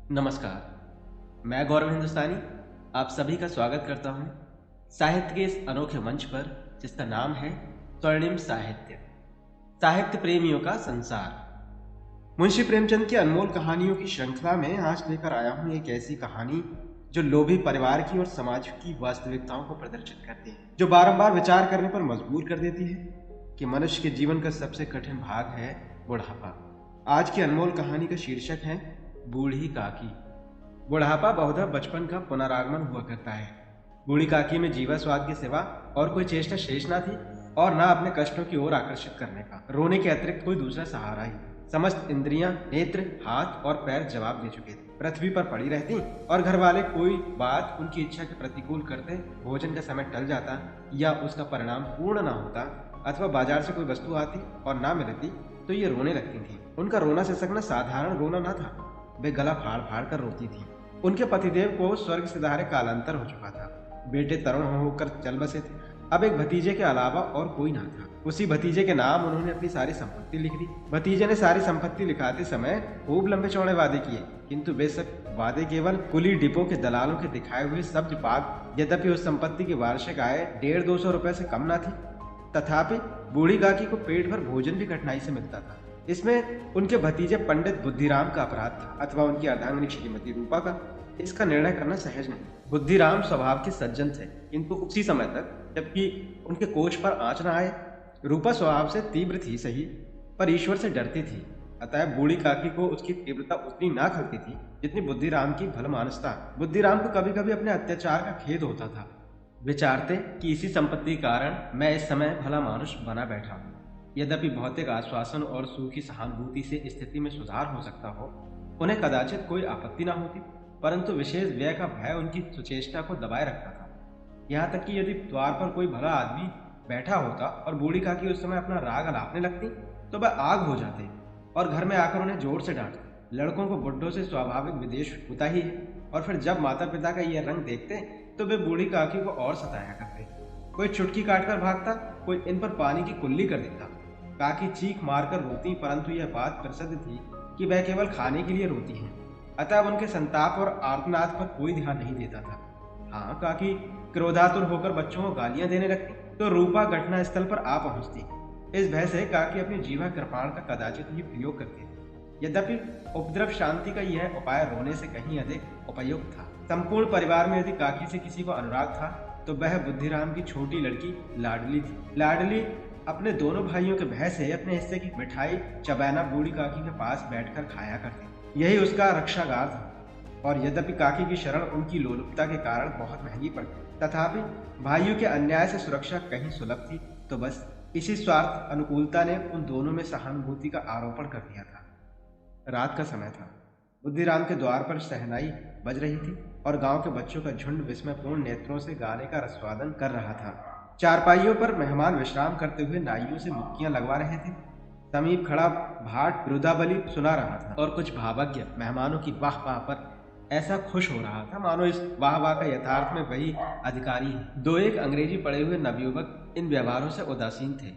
नमस्कार। मैं गौरव हिंदुस्तानी आप सभी का स्वागत करता हूं साहित्य के इस अनोखे मंच पर जिसका नाम है स्वर्णिम साहित्य। साहित्य प्रेमियों का संसार। मुंशी प्रेमचंद की अनमोल कहानियों की श्रृंखला में आज लेकर आया हूं एक ऐसी कहानी जो लोभी परिवार की और समाज की वास्तविकताओं को प्रदर्शित करती है, जो बारंबार विचार करने पर मजबूर कर देती है कि मनुष्य के जीवन का सबसे कठिन भाग है बुढ़ापा। आज की अनमोल कहानी का शीर्षक है बूढ़ी काकी। बुढ़ापा बहुधा बचपन का पुनरागमन हुआ करता है। बूढ़ी काकी में जीवा स्वाद के सिवा और कोई चेष्टा शेष ना थी और ना अपने कष्टों की ओर आकर्षित करने का। रोने के अतिरिक्त कोई दूसरा सहारा ही। समस्त इंद्रियां, नेत्र, हाथ और पैर जवाब दे चुके थे। पृथ्वी पर पड़ी रहती और घर वाले कोई बात उनकी इच्छा के प्रतिकूल करते, भोजन का समय टल जाता या उसका परिणाम पूर्ण ना होता, अथवा बाजार से कोई वस्तु आती और ना मिलती तो ये रोने लगती थी। उनका रोना सिसकना साधारण रोना ना था, वे गला फाड़ फाड़ कर रोती थी। उनके पतिदेव को स्वर्ग सिधारे कालांतर हो चुका था। बेटे तरुण होकर चल बसे थे। अब एक भतीजे के अलावा और कोई ना था। उसी भतीजे के नाम उन्होंने अपनी सारी संपत्ति लिख दी। भतीजे ने सारी संपत्ति लिखाते समय खूब लंबे चौड़े वादे किए, किंतु वे सब वादे केवल कुली डिपो के दलालों के दिखाए हुए सब्ज पाग। यद्यपि उस संपत्ति की वार्षिक आय 150-200 रुपए से कम ना थी, तथापि बूढ़ी काकी को पेट भर भोजन भी कठिनाई से मिलता था। इसमें उनके भतीजे पंडित बुद्धिराम का अपराध था अथवा उनकी अर्धांगिनी श्रीमती रूपा का। इसका निर्णय करना सहज नहीं। बुद्धिराम स्वभाव के सज्जन थे, किंतु उसी समय तक जबकि उनके कोष पर आंच न आए। रूपा स्वभाव से तीव्र थी सही, पर ईश्वर से डरती थी। अतः बूढ़ी काकी को उसकी तीव्रता उतनी ना खलती थी जितनी बुद्धिराम की भलमानसता। बुद्धिराम को कभी कभी अपने अत्याचार का खेद होता था। विचारते कि इसी संपत्ति के कारण मैं इस समय भला मानुष बना बैठा हूँ। यद्यपि भौतिक आश्वासन और सुखी सहानुभूति से स्थिति में सुधार हो सकता हो, उन्हें कदाचित कोई आपत्ति न होती, परंतु विशेष व्यय का भय उनकी सुचेष्टा को दबाए रखता था। यहाँ तक कि यदि द्वार पर कोई भला आदमी बैठा होता और बूढ़ी काकी उस समय अपना राग अलापने लगती तो वह आग हो जाते और घर में आकर उन्हें जोर से डांटते। लड़कों को बुड्ढों से स्वाभाविक विदेश होता ही है, और फिर जब माता पिता का यह रंग देखते तो वे बूढ़ी काकी को और सताया करते। कोई चुटकी काटकर भागता, कोई इन पर पानी की कुल्ली कर देता। काकी चीख मारकर रोती, परंतु यह बात प्रसिद्ध थी कि वह केवल खाने के लिए रोती हैं, अतः उनके संताप और आर्तनाद पर कोई ध्यान नहीं देता था। हाँ, काकी क्रोधातुर होकर बच्चों को गालियां देने लगती तो रूपा घटना स्थल पर आ पहुंचती। इस भय से काकी अपनी जीवा कृपाण का कदाचित ही प्रयोग करती थी। यद्यपि उपद्रव शांति का यह उपाय रोने से कहीं अधिक उपयुक्त था। संपूर्ण परिवार में यदि काकी से किसी को अनुराग था तो वह बुद्धिराम की छोटी लड़की लाडली थी। लाडली अपने दोनों भाइयों के भय से अपने हिस्से की मिठाई चबैना बूढ़ी काकी के पास बैठकर खाया करती। यही उसका रक्षागार था। और यद्यपि काकी की शरण उनकी लोलुपता के कारण बहुत महंगी पड़ती, तथापि भाइयों के अन्याय से सुरक्षा कहीं सुलभ थी। तो बस इसी स्वार्थ अनुकूलता ने उन दोनों में सहानुभूति का आरोपण कर दिया था। रात का समय था। बुद्धिराम के द्वार पर शहनाई बज रही थी और गांव के बच्चों का झुंड विस्मयपूर्ण नेत्रों से गाने का रसवादन कर रहा था। चारपाइयों पर मेहमान विश्राम करते हुए नाइयों से मुक्कियां लगवा रहे थे। समीप खड़ा भाट रुदावली सुना रहा था और कुछ भावज्ञ मेहमानों की वाह वाह पर ऐसा खुश हो रहा था मानो इस वाह वाह का यथार्थ में वही अधिकारी है। दो एक अंग्रेजी पढ़े हुए नवयुवक इन व्यवहारों से उदासीन थे।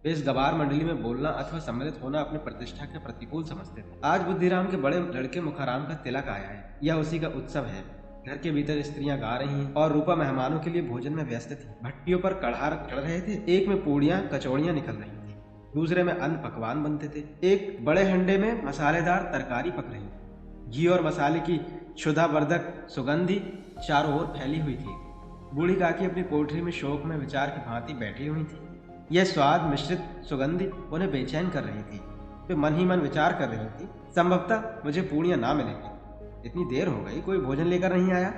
वे इस गवार मंडली में बोलना अथवा सम्मिलित होना अपनी प्रतिष्ठा के प्रतिकूल समझते थे। आज बुद्धिराम के बड़े लड़के मुखाराम का तिलक आया है, यह उसी का उत्सव है। घर के भीतर स्त्रियां गा रही हैं और रूपा मेहमानों के लिए भोजन में व्यस्त थी। भट्टियों पर कढ़ा चढ़ रहे थे, एक में पूड़ियां कचौड़ियां निकल रही थी, दूसरे में अन्न पकवान बनते थे, एक बड़े हंडे में मसालेदार तरकारी पक रही थी। घी और मसाले की क्षुधावर्धक सुगंधी चारों ओर फैली हुई थी। बूढ़ी काकी अपनी कोठरी में शोक में विचार की भांति बैठी हुई थी। यह स्वाद मिश्रित सुगंधी उन्हें बेचैन कर रही थी। वे मन ही मन विचार कर रही थी, संभवतः मुझे पूड़ियां ना मिलेंगी। इतनी देर हो गई, कोई भोजन लेकर नहीं आया।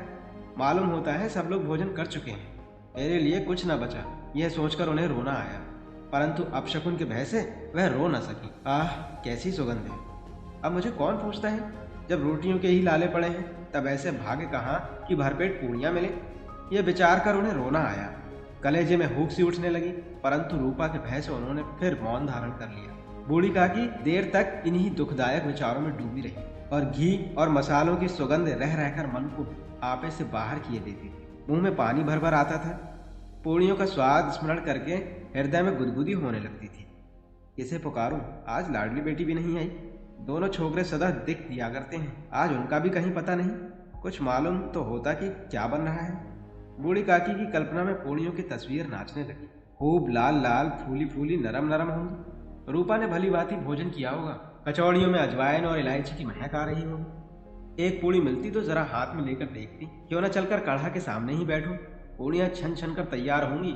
मालूम होता है सब लोग भोजन कर चुके हैं, मेरे लिए कुछ न बचा। यह सोचकर उन्हें रोना आया, परंतु अपशकुन के भय से वह रो न सकी। आह, कैसी सुगंध है! अब मुझे कौन पूछता है, जब रोटियों के ही लाले पड़े हैं तब ऐसे भाग्य कहाँ कि भरपेट पूड़ियां मिले। यह विचार कर उन्हें रोना आया। कलेजे में हुक सी उठने लगी, परंतु रूपा के भय से उन्होंने फिर मौन धारण कर लिया। बूढ़ी काकी देर तक इन्हीं दुखदायक विचारों में डूबी रही और घी और मसालों की सुगंध रह रहकर मन को आपे से बाहर किए देती थी। मुंह में पानी भर भर आता था। पूड़ियों का स्वाद स्मरण करके हृदय में गुदगुदी होने लगती थी। किसे पुकारूं, आज लाडली बेटी भी नहीं आई। दोनों छोकरे सदा दिख दिया करते हैं, आज उनका भी कहीं पता नहीं। कुछ मालूम तो होता कि क्या बन रहा है। बूढ़ी काकी की कल्पना में पूड़ियों की तस्वीर नाचने लगी। खूब लाल लाल, फूली फूली, नरम नरम होंगी। रूपा ने भली भांति भोजन किया होगा। कचौड़ियों में अजवाइन और इलायची की महक आ रही होगी। एक पूड़ी मिलती तो जरा हाथ में लेकर देखती, क्यों न चलकर कढ़ा के सामने ही बैठूं। पूड़ियां छन छन कर तैयार होंगी,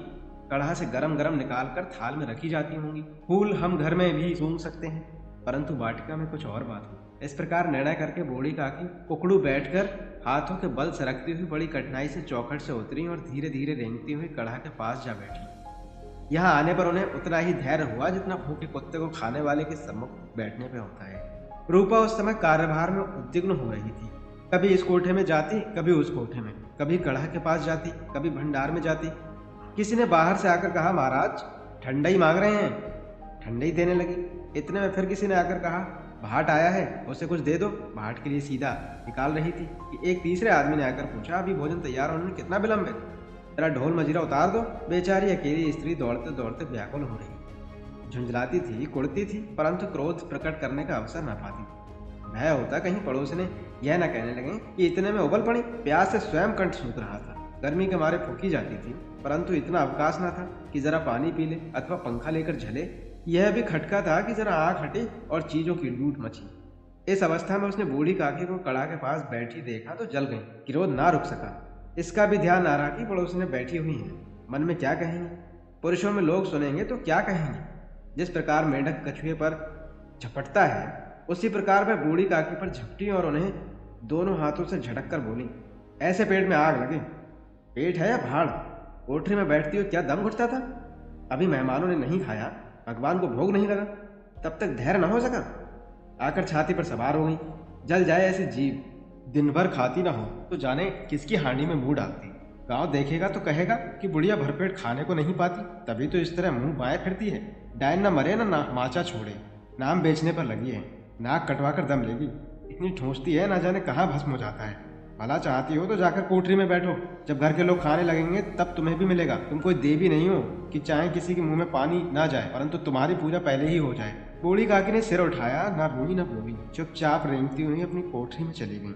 कढ़ा से गरम गरम निकाल कर थाल में रखी जाती होंगी। फूल हम घर में भी सूंघ सकते हैं, परंतु वाटिका में कुछ और बात हो। इस प्रकार निर्णय करके बूढ़ी काकी उकड़ू बैठकर हाथों के बल सरकती हुई बड़ी कठिनाई से चौखट से उतरी और धीरे धीरे रेंगती हुई कढ़ा के पास जा बैठी। यहाँ आने पर उन्हें उतना ही धैर्य हुआ जितना भूखे कुत्ते को खाने वाले के सम्मुख बैठने पे होता है। रूपा उस समय कार्यभार में उद्विग्न हो रही थी। कभी इस कोठे में जाती, कभी उस कोठे में, कभी कढ़ा के पास जाती, कभी भंडार में जाती। किसी ने बाहर से आकर कहा, महाराज ठंडा ही मांग रहे हैं। ठंडा ही देने लगी। इतने में फिर किसी ने आकर कहा, भाट आया है, उसे कुछ दे दो। भाट के लिए सीधा निकाल रही थी कि एक तीसरे आदमी ने आकर पूछा, अभी भोजन तैयार होने में कितना विलंब है, जरा ढोल मजीरा उतार दो। बेचारी अकेली स्त्री दौड़ते दौड़ते व्याकुल हो रही, झुंझलाती थी, कुड़ती थी, परंतु क्रोध प्रकट करने का अवसर न पाती थी। भय होता कहीं पड़ोस ने यह न कहने लगे कि इतने में उबल पड़ी। प्यास से स्वयं कंठ सूख रहा था, गर्मी के मारे फूकी जाती थी, परंतु इतना अवकाश न था कि जरा पानी पी ले अथवा पंखा लेकर झले। यह भी खटका था कि जरा आंख हटी और चीजों की लूट मची। इस अवस्था में उसने बूढ़ी काकी को कड़ा के पास बैठी देखा तो जल गई। क्रोध ना रुक सका। इसका भी ध्यान ना रहा कि पड़ोस ने बैठी हुई है, मन में क्या कहेंगे। पुरुषों में लोग सुनेंगे तो क्या कहेंगे। जिस प्रकार मेंढक कछुए पर झपटता है, उसी प्रकार वह बूढ़ी काकी पर झपटी और उन्हें दोनों हाथों से झटक कर बोली, ऐसे पेट में आग लगे। पेट है या भाड़? कोठरी में बैठती हो क्या दम घुटता था? अभी मेहमानों ने नहीं खाया, भगवान को भोग नहीं लगा, तब तक धैर्य न हो सका। आकर छाती पर सवार हो गई। जल जाए ऐसी जीव, दिन भर खाती ना हो तो जाने किसकी हांडी में मुंह डालती। गांव देखेगा तो कहेगा कि बुढ़िया भरपेट खाने को नहीं पाती, तभी तो इस तरह मुंह बाएं फिरती है। डायन न मरे ना माचा छोड़े, नाम बेचने पर लगी है, नाक कटवा कर दम लेगी। इतनी ठूंसती है, ना जाने कहाँ भस्म हो जाता है। भला चाहती हो तो जाकर कोठरी में बैठो, जब घर के लोग खाने लगेंगे तब तुम्हें भी मिलेगा। तुम कोई देवी नहीं हो कि चाहे किसी के मुंह में पानी ना जाए, परंतु तुम्हारी पूजा पहले ही हो जाए। बूढ़ी काकी ने सिर उठाया, ना रोई ना बोली, चुपचाप रेंगती हुई अपनी कोठरी में चली गई।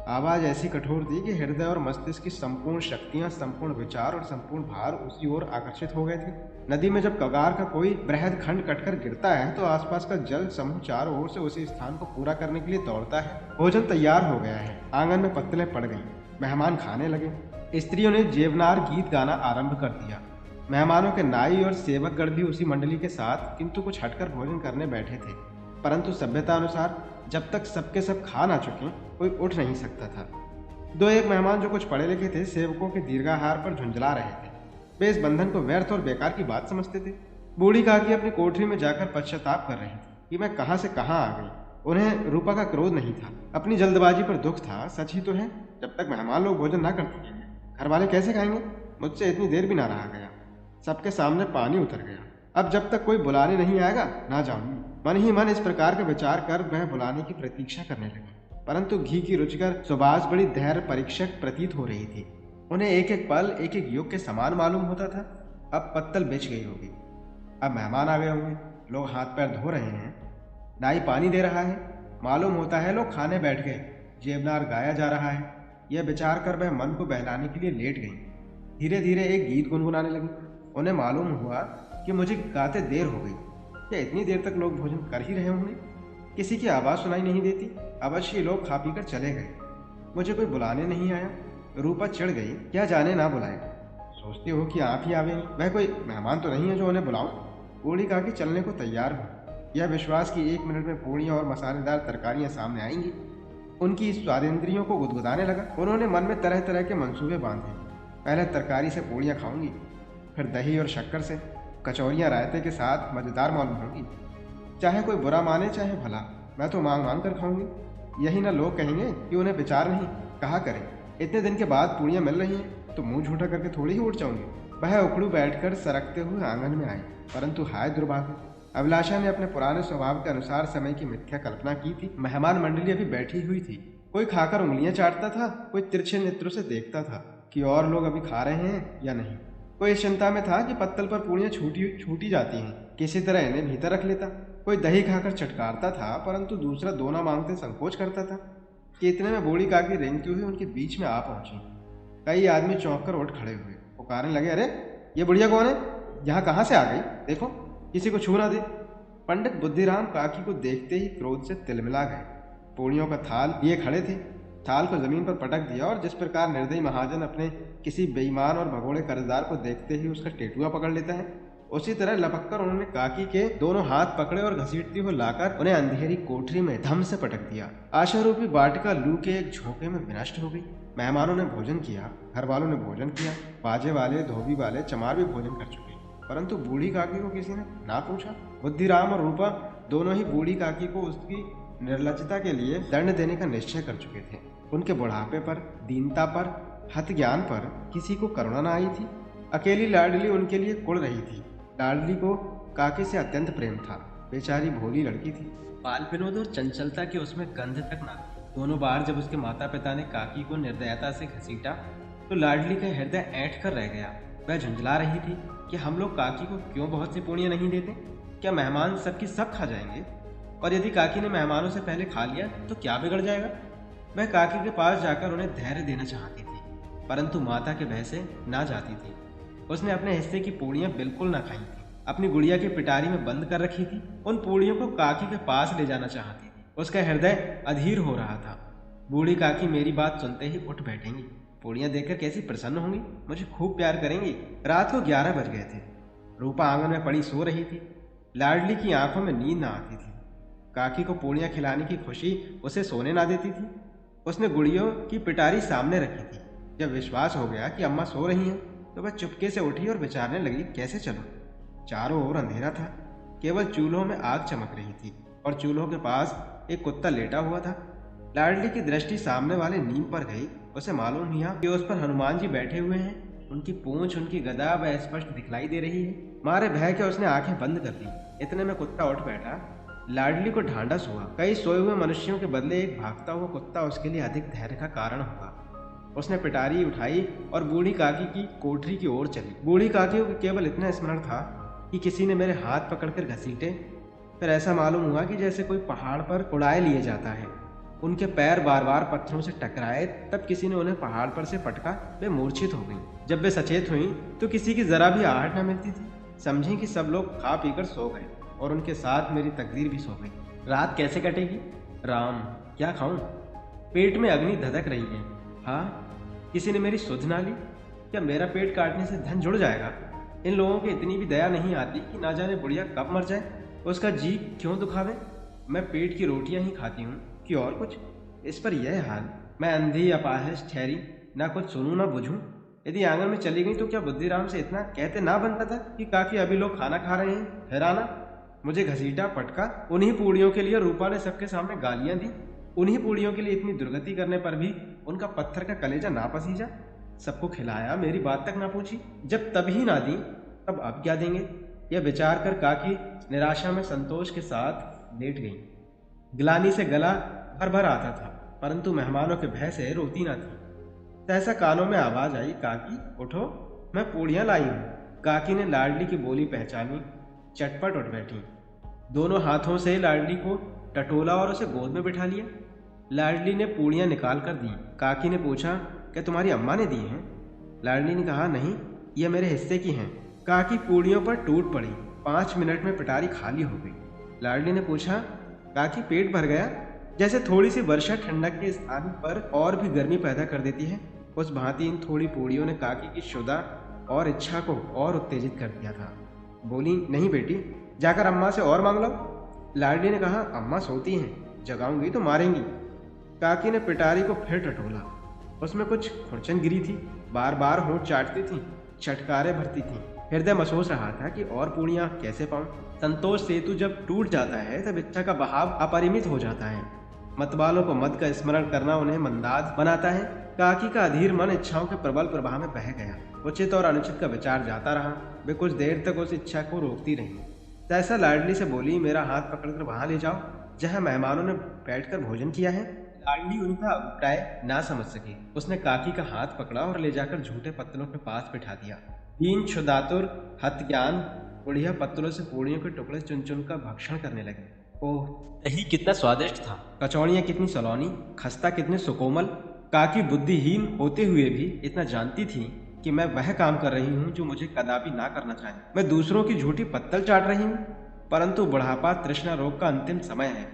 आवाज ऐसी कठोर थी कि हृदय और मस्तिष्क की संपूर्ण शक्तियां, संपूर्ण विचार और संपूर्ण भार उसी ओर आकर्षित हो गए थे। नदी में जब कगार का कोई बृहद खंड कटकर गिरता है तो आसपास का जल समूह चारों ओर से उसी स्थान को पूरा करने के लिए दौड़ता है। भोजन तैयार हो गया है, आंगन में पत्तलें पड़ गईं, मेहमान खाने लगे। स्त्रियों ने जेवनार गीत गाना आरंभ कर दिया। मेहमानों के नाई और सेवकगण भी उसी मंडली के साथ किंतु कुछ हटकर भोजन करने बैठे थे, परंतु सभ्यता अनुसार जब तक सबके सब खा ना चुके कोई उठ नहीं सकता था। दो एक मेहमान जो कुछ पढ़े लिखे थे, सेवकों के दीर्घाहार पर झुंझला रहे थे। वे इस बंधन को व्यर्थ और बेकार की बात समझते थे। बूढ़ी काकी अपनी कोठरी में जाकर पश्चाताप कर रही थी कि मैं कहाँ से कहाँ आ गई। उन्हें रूपा का क्रोध नहीं था, अपनी जल्दबाजी पर दुख था। सच ही तो है, जब तक मेहमान लोग भोजन ना करते हैं घर वाले कैसे खाएंगे। मुझसे इतनी देर भी ना रहा गया, सबके सामने पानी उतर गया। अब जब तक कोई बुलाने नहीं आएगा ना जाऊंगी। मन ही मन इस प्रकार का विचार कर वह बुलाने की प्रतीक्षा करने लगी, परंतु घी की रुचिकर सुबास बड़ी धैर्य परीक्षक प्रतीत हो रही थी। उन्हें एक एक पल एक एक युग के समान मालूम होता था। अब पत्तल बिछ गई होगी, अब मेहमान आ गए होंगे, लोग हाथ पैर धो रहे हैं, नाई पानी दे रहा है, मालूम होता है लोग खाने बैठ गए, जेवनार गाया जा रहा है। यह विचार कर वह मन को बहलाने के लिए लेट गई। धीरे धीरे एक गीत गुनगुनाने लगी। उन्हें मालूम हुआ कि मुझे गाते देर हो गई, क्या इतनी देर तक लोग भोजन कर ही रहे होंगे। किसी की आवाज़ सुनाई नहीं देती, अवश्य लोग खा पी कर चले गए, मुझे कोई बुलाने नहीं आया। रूपा चिढ़ गई, क्या जाने ना बुलाए, सोचती हो कि आप ही आवे, वह कोई मेहमान तो नहीं है जो उन्हें बुलाऊं। बूढ़ी काकी चलने को तैयार हो, यह विश्वास कि 1 मिनट में पूड़ियाँ और मसालेदार तरकारियाँ सामने आएंगी उनकी स्वादेंद्रियों को गुदगुदाने लगा। उन्होंने मन में तरह तरह के मंसूबे बांधे। पहले तरकारी से पूड़ियाँ खाऊंगी, फिर दही और शक्कर से, कचौरियाँ रायते के साथ मज़ेदार मालूम होंगी। चाहे कोई बुरा माने चाहे भला, मैं तो मांग मांग कर खाऊंगी। यही ना लोग कहेंगे कि उन्हें विचार नहीं, कहा करें। इतने दिन के बाद पूड़ियाँ मिल रही हैं तो मुंह झूठा करके थोड़ी ही उठ जाऊंगी। वह उखड़ू बैठकर सरकते हुए आंगन में आई, परंतु हाय दुर्भाग्य, अभिलाषा ने अपने पुराने स्वभाव के अनुसार समय की मिथ्या कल्पना की थी। मेहमान मंडली अभी बैठी हुई थी। कोई खाकर उंगलियां चाटता था, कोई तिरछे नेत्रों से देखता था कि और लोग अभी खा रहे हैं या नहीं। कोई इस चिंता में था कि पत्तल पर पूड़ियाँ छूटी जाती हैं, किसी तरह इन्हें भीतर रख लेता। कोई दही खाकर चटकारता था, परंतु दूसरा दोना मांगते संकोच करता था कि इतने में बूढ़ी काकी रेंगती हुई उनके बीच में आ पहुंची। कई आदमी चौंक कर उठ खड़े हुए, पुकारने लगे, अरे ये बुढ़िया कौन है? यहाँ कहाँ से आ गई? देखो किसी को छू ना दे। पंडित बुद्धिराम काकी को देखते ही क्रोध से तिलमिला गए। पूड़ियों का थाल लिए खड़े थे। थाल को जमीन पर पटक दिया और जिस प्रकार निर्दयी महाजन अपने किसी बेईमान और भगोड़े कर्जदार को देखते ही उसका टेटुआ पकड़ लेता है, उसी तरह लपक कर उन्होंने काकी के दोनों हाथ पकड़े और घसीटते हुए लाकर उन्हें अंधेरी कोठरी में धम से पटक दिया। आशा रूपी वाटिका लू के एक झोंके में विनष्ट हो गई। मेहमानों ने भोजन किया, घर वालों ने भोजन किया, बाजे वाले, धोबी वाले, चमार भी भोजन कर चुके, परंतु बूढ़ी काकी को किसी ने ना पूछा। बुद्धिराम और रूपा दोनों ही बूढ़ी काकी को उसकी निर्लजता के लिए दंड देने का निश्चय कर चुके थे। उनके बुढ़ापे पर, दीनता पर, हत ज्ञान पर किसी को करुणा न आई थी। अकेली लाडली उनके लिए कुड़ रही थी। लाडली को काकी से अत्यंत प्रेम था। बेचारी भोली लड़की थी, बाल विनोद और चंचलता की उसमें गंध तक ना थी। दोनों बार जब उसके माता पिता ने काकी को निर्दयता से घसीटा तो लाडली का हृदय ऐंठ कर रह गया। वह झुंझला रही थी कि हम लोग काकी को क्यों बहुत सी पूड़ियां नहीं देते? क्या मेहमान सबकी सब खा जाएंगे? और यदि काकी ने मेहमानों से पहले खा लिया तो क्या बिगड़ जाएगा? वह काकी के पास जाकर उन्हें धैर्य देना चाहती थी, परंतु माता के भय से ना जाती थी। उसने अपने हिस्से की पूड़ियां बिल्कुल ना खाई थी। अपनी गुड़िया की पिटारी में बंद कर रखी थी। उन पूड़ियों को काकी के पास ले जाना चाहती थी। उसका हृदय अधीर हो रहा था। बूढ़ी काकी मेरी बात सुनते ही उठ बैठेंगी, पूड़ियां देखकर कैसी प्रसन्न होंगी, मुझे खूब प्यार करेंगी। रात को 11 बज गए थे। रूपा आंगन में पड़ी सो रही थी। लाडली की आंखों में नींद ना आती थी। काकी को पूड़ियां खिलाने की खुशी उसे सोने ना देती थी। उसने गुड़ियों की पिटारी सामने रखी थी। जब विश्वास हो गया कि अम्मा सो रही हैं, तो वह चुपके से उठी और विचारने लगी, कैसे चलूं? चारों ओर अंधेरा था। केवल चूल्हों में आग चमक रही थी और चूल्हों के पास एक कुत्ता लेटा हुआ था। लाडली की दृष्टि सामने वाले नीम पर गई। उसे मालूम हुआ कि उस पर हनुमान जी बैठे हुए हैं। उनकी पूंछ, उनकी गदा वह स्पष्ट दिखलाई दे रही है। मारे भय के उसने आंखें बंद कर दी। इतने में कुत्ता उठ बैठा। लाडली को ढांढस हुआ, कई सोए हुए मनुष्यों के बदले एक भागता हुआ कुत्ता उसके लिए अधिक धैर्य का कारण होगा। उसने पिटारी उठाई और बूढ़ी काकी की कोठरी की ओर चली। बूढ़ी काकी को केवल इतना स्मरण था कि किसी ने मेरे हाथ पकड़कर घसीटे। फिर ऐसा मालूम हुआ कि जैसे कोई पहाड़ पर उड़ाए लिए जाता है। उनके पैर बार बार पत्थरों से टकराए, तब किसी ने उन्हें पहाड़ पर से पटका। वे मूर्छित हो गईं। जब वे सचेत हुई तो किसी की जरा भी आहट न मिलती थी। समझी कि सब लोग खा पीकर सो गए और उनके साथ मेरी तकदीर भी सो गई। रात कैसे कटेगी? राम, क्या खाऊं? पेट में अग्नि धधक रही है। हाँ, किसी ने मेरी सुध ना ली? क्या मेरा पेट काटने से धन जुड़ जाएगा? इन लोगों को इतनी भी दया नहीं आती कि ना जाने बुढ़िया कब मर जाए, उसका जी क्यों दुखावे? मैं पेट की रोटियां ही खाती हूँ कि और कुछ? इस पर यह हाल, मैं अंधी अपाहिज ठहरी, ना कुछ सुनूं ना बुझूं। यदि आंगन में चली गई तो क्या बुद्धिराम से इतना कहते ना बनता था कि काकी अभी लोग खाना खा रहे हैं, फिर आना? मुझे घसीटा, पटका। उन्हीं पूड़ियों के लिए रूपा ने सबके सामने गालियां दी। उन्हीं पूड़ियों के लिए इतनी दुर्गति करने पर भी उनका पत्थर का कलेजा ना पसीजा। सबको खिलाया, मेरी बात तक ना पूछी। जब तब ही ना दी, तब अब क्या देंगे? यह विचार कर काकी निराशा में संतोष के साथ लेट गई। गिलानी से गला भर भर आता था, परंतु मेहमानों के भय से रोती ना थी। सहसा कानों में आवाज आई, काकी उठो, मैं पूड़ियां लाई हूँ। काकी ने लाडली की बोली पहचानी, चटपट उठ बैठी। दोनों हाथों से लाडली को टटोला और उसे गोद में बिठा लिया। लाडली ने पूड़ियां निकाल कर दी। काकी ने पूछा, क्या तुम्हारी अम्मा ने दी हैं? लाडली ने कहा, नहीं, यह मेरे हिस्से की हैं। काकी पूड़ियों पर टूट पड़ी। 5 मिनट में पिटारी खाली हो गई। लाडली ने पूछा, काकी पेट भर गया? जैसे थोड़ी सी वर्षा ठंडक के स्थान पर और भी गर्मी पैदा कर देती है, उस भांति इन थोड़ी पूड़ियों ने काकी की शुदा और इच्छा को और उत्तेजित कर दिया था। बोली, नहीं बेटी, जाकर अम्मा से और मांग लो। लाडली ने कहा, अम्मा सोती हैं, जगाऊंगी तो मारेंगी। काकी ने पिटारी को फिर टटोला। उसमें कुछ खुरचन गिरी थी, बार बार होंठ चाटती थी, चटकारे भरती थी। हृदय महसूस रहा था कि और पूड़ियां कैसे पाऊं। संतोष सेतु जब टूट जाता है तब इच्छा का बहाव अपरिमित हो जाता है। मतवालों को मद का स्मरण करना उन्हें मंदाज बनाता है। काकी का अधीर मन इच्छाओं के प्रबल प्रवाह में बह गया। उचित और अनुचित का विचार जाता रहा। वे कुछ देर तक उस इच्छा को रोकती रही। तैसा लाडली से बोली, मेरा हाथ पकड़कर वहां ले जाओ जहां मेहमानों ने बैठकर भोजन किया है। लाडली उनका अभिप्राय ना समझ सकी। उसने काकी का हाथ पकड़ा और ले जाकर झूठे पत्तलों के पास बिठा दिया। दीन, क्षुधातुर, हत ज्ञान, बुढ़िया पत्तलों से पूड़ियों के टुकड़े चुन चुन कर भक्षण करने लगी। ओह, दही कितना स्वादिष्ट था, कचौड़ियाँ कितनी सलोनी, खस्ता कितने सुकोमल। काकी बुद्धिहीन होते हुए भी इतना जानती थी कि मैं वह काम कर रही हूँ जो मुझे कदापि ना करना चाहिए। मैं दूसरों की झूठी पत्तल चाट रही हूँ, परंतु बुढ़ापा तृष्णा रोग का अंतिम समय है,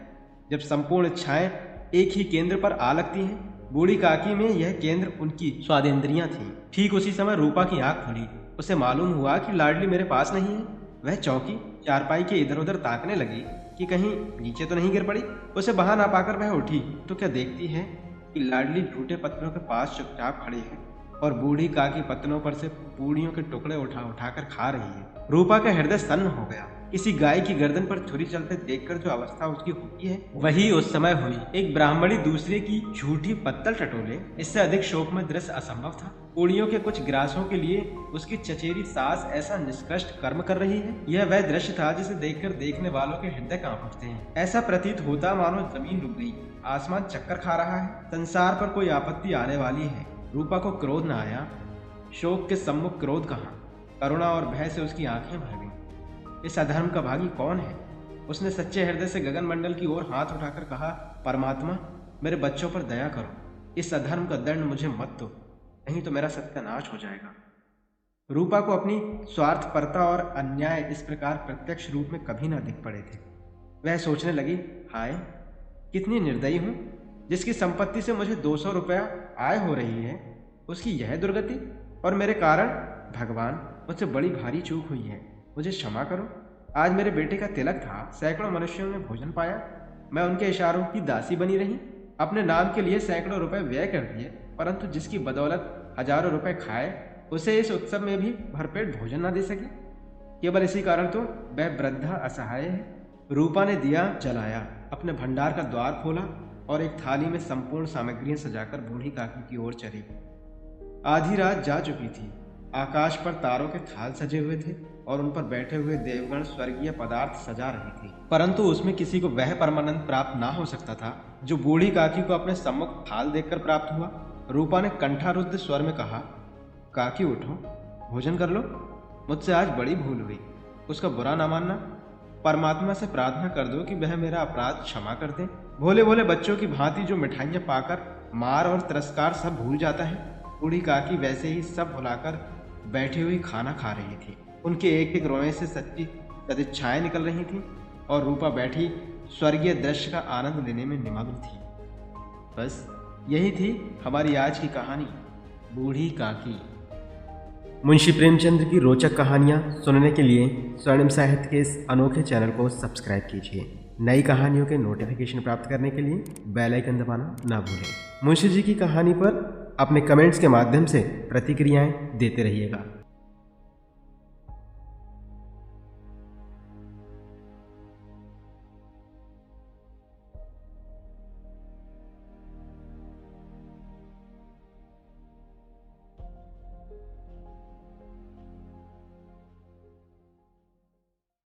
जब संपूर्ण इच्छाएं एक ही केंद्र पर आ लगती हैं। बूढ़ी काकी में यह केंद्र उनकी स्वादेंद्रियां थीं। ठीक उसी समय रूपा की आंख खुली। उसे मालूम हुआ कि लाडली मेरे पास नहीं है। वह चौकी चारपाई के इधर उधर ताकने लगी कि कहीं नीचे तो नहीं गिर पड़ी। उसे वहां ना पाकर वह उठी तो क्या देखती है कि लाडली झूठे पत्तलों के पास चुपचाप खड़ी है और बूढ़ी काकी पत्तलों पर से पूड़ियों के टुकड़े उठा उठाकर खा रही है। रूपा का हृदय सन्न हो गया। किसी गाय की गर्दन पर छुरी चलते देखकर जो अवस्था उसकी होती है वही उस समय हुई। एक ब्राह्मणी दूसरे की झूठी पत्तल टटोले, इससे अधिक शोकमय दृश्य असंभव था। पूड़ियों के कुछ ग्रासों के लिए उसकी चचेरी सास ऐसा निष्कृष्ट कर्म कर रही है। यह वह दृश्य था जिसे देखकर देखने वालों के हृदय कांप उठते हैं। ऐसा प्रतीत होता मानो जमीन रुक गई, आसमान चक्कर खा रहा है, संसार पर कोई आपत्ति आने वाली है। रूपा को क्रोध न आया। शोक के सम्मुख क्रोध कहाँ, करुणा और भय से उसकी आंखें भर गईं। इस अधर्म का भागी कौन है? उसने सच्चे हृदय से गगन मंडल की ओर हाथ उठाकर कहा, परमात्मा मेरे बच्चों पर दया करो, इस अधर्म का दंड मुझे मत दो, नहीं तो मेरा सत्यानाश हो जाएगा। रूपा को अपनी स्वार्थपरता और अन्याय इस प्रकार प्रत्यक्ष रूप में कभी न दिख पड़े थे। वह सोचने लगी, हाय कितनी निर्दयी हूँ, जिसकी संपत्ति से मुझे 200 रुपया आय हो रही है उसकी यह दुर्गति, और मेरे कारण भगवान मुझसे बड़ी भारी चूक हुई है, मुझे क्षमा करो। आज मेरे बेटे का तिलक था, सैकड़ों मनुष्यों ने भोजन पाया, मैं उनके इशारों की दासी बनी रही, अपने नाम के लिए सैकड़ों रुपए व्यय कर दिए, परंतु जिसकी बदौलत हजारों रुपए खाए उसे इस उत्सव में भी भरपेट भोजन न दे सके। केवल इसी कारण तो वह वृद्धा असहाय है। रूपा ने दिया जलाया, अपने भंडार का द्वार खोला और एक थाली में संपूर्ण सामग्रियां सजाकर बूढ़ी काकी की ओर चली। आधी रात जा चुकी थी। आकाश पर तारों के थाल सजे हुए थे और उन पर बैठे हुए देवगण स्वर्गीय पदार्थ सजा रही थी, परंतु उसमें किसी को वह परमानंद प्राप्त ना हो सकता था जो बूढ़ी काकी को अपने सम्मुख थाल देखकर प्राप्त हुआ। रूपा ने कंठारुद्ध स्वर में कहा, काकी उठो, भोजन कर लो, मुझसे आज बड़ी भूल हुई, उसका बुरा ना मानना। परमात्मा से प्रार्थना कर दो कि वह मेरा अपराध क्षमा कर दे। भोले भोले बच्चों की भांति जो मिठाइयाँ पाकर मार और तिरस्कार सब भूल जाता है, बूढ़ी काकी वैसे ही सब भुलाकर बैठी हुई खाना खा रही थी। उनके एक एक रोए से सच्ची सदिच्छाएं निकल रही थीं और रूपा बैठी स्वर्गीय दृश्य का आनंद लेने में निमग्न थी। बस यही थी हमारी आज की कहानी, बूढ़ी काकी। मुंशी प्रेमचंद की रोचक कहानियाँ सुनने के लिए स्वर्णिम साहित्य के इस अनोखे चैनल को सब्सक्राइब कीजिए। नई कहानियों के नोटिफिकेशन प्राप्त करने के लिए बेल आइकन दबाना ना भूलें। मुंशी जी की कहानी पर अपने कमेंट्स के माध्यम से प्रतिक्रियाएं देते रहिएगा।